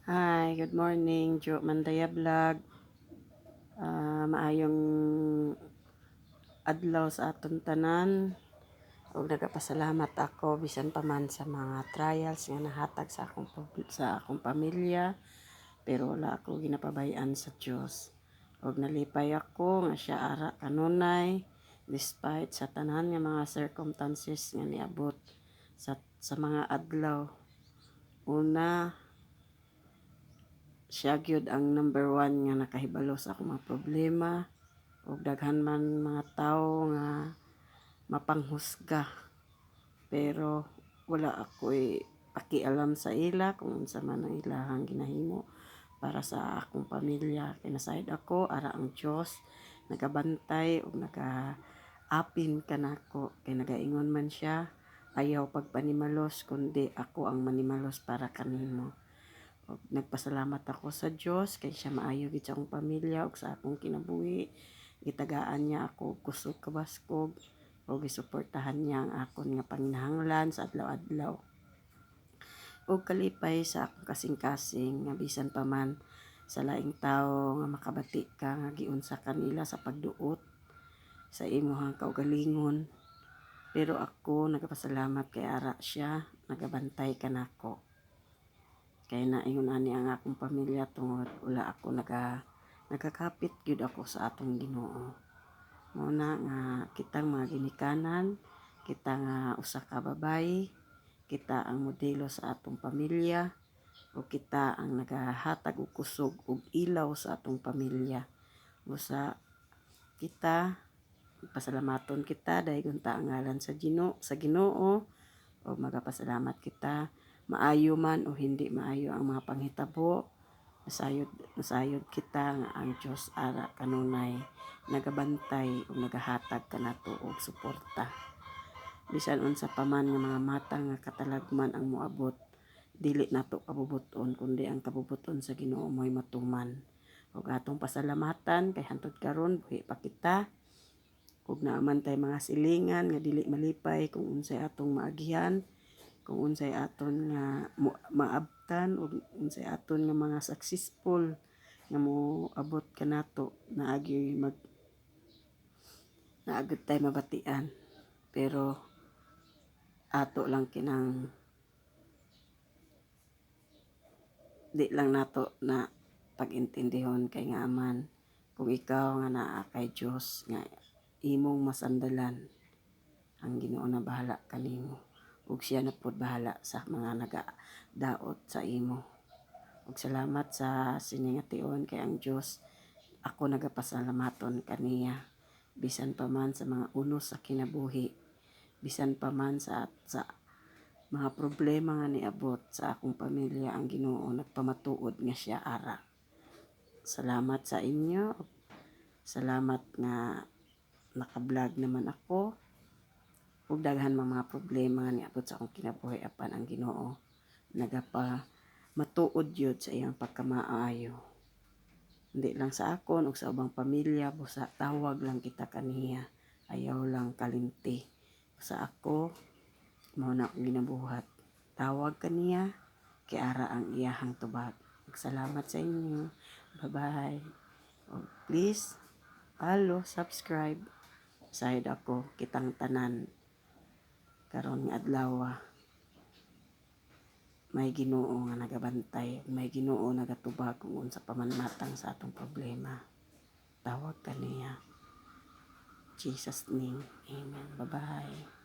Hi, good morning. Jo Mandaya Vlog. Maayong adlaw sa aton tanan. Ug nagapasalamat ako bisan pa man sa mga trials nga nahatag sa akong pamilya, pero wala ako ginapabayan sa Dios. Ug nalipay ako nga siya ara kanunay despite sa tanan nga mga circumstances nga niabot sa mga adlaw. Una, siya gyud ang number one nga nakahibalo sa akong mga problema, ug daghan man mga tawo nga mapanghusga, pero wala ako'y pakialam sa ila kung unsa man ang ilahang ginahimo para sa akong pamilya. Kay nasayod ako ara ang Dios nagabantay ug nagaapin kanako, kay nagaingon man siya, ayaw pagpanimalos kundi ako ang manimalos para kanimo. Og nagpasalamat ako sa Dios kay siya maayo gid sa akong pamilya ug sa akong kinabuhi. Gitagaan niya ako kusog kabaskog ug gisuportahan niya ang akon nga panginahanglan sa adlaw-adlaw. Ug kalipay sa akong kasing-kasing nga bisan pa man sa laing tawo nga makabati ka nga giunsa kanila sa pagduot sa imong kaugalingon, pero ako nagapasalamat kay ara siya nagabantay kanako. Kay naingon ani ang akong pamilya tungod wala ako nagakapit gyud ako sa atong Ginoo. Muna nga kitang mga ginikanan, kita nga usa ka babayi, kita ang modelo sa atong pamilya, o kita ang nagahatag og kusog ug ilaw sa atong pamilya. Busa kita pasalamaton kita dahil unta ang ngalan sa Ginoo o magapasalamat kita maayo man o hindi maayo ang mga panghitabo. Masayod kita nga ang Dios ara kanunay nagabantay o nagahatag kanato og suporta. Bisan unsa pa man nga mga matang nga katalagman ang moabot, dili nato kabubuton kundi ang kabubuton sa Ginoo mo'y matuman. Ug atong pasalamatan kay hantud karon buhi pa kita. Ug naaman tay mga silingan nga dili malipay kung unsay atong maagihan, kung unsay aton nga maabtan ug unsay aton nga mga successful nga moabot kanato naagid tay mabatian, pero ato lang kinang di lang nato na pag-intindihon kay nga aman kung ikaw nga naa kay Dios nga imong masandalan, ang Ginoo na bahala kanimo ug siya na pud bahala sa mga nagadaot sa imo. Ug salamat sa siningation kay ang Dios ako nagapasalamaton kaniya bisan pa man sa mga unos sa kinabuhi, bisan pa man sa mga problema nga niabot sa akong pamilya, ang Ginoo nagpamatuod nga siya ara. Salamat sa inyo. Salamat nga naka-vlog naman ako. Ug daghan mga problema nga niabot sa akong kinabuhi apan ang Ginoo matuod yun sa iyang pagkamaayo. Hindi lang sa akon ug sa ubang pamilya, busa tawag lang kita kaniya. Ayaw lang kalimti. Sa ako, mao na akong ginabuhat. Tawag kaniya, kay ara ang iyahang tubag. Salamat sa inyo. Bye-bye. Please, follow, subscribe. Side ako, kitang tanan. Karon nga adlaw may Ginoo nga nagabantay, may Ginoo nagatubag kung unsa pa man matang sa atong problema. Tawag kaniya. Jesus name. Amen. Bye-bye.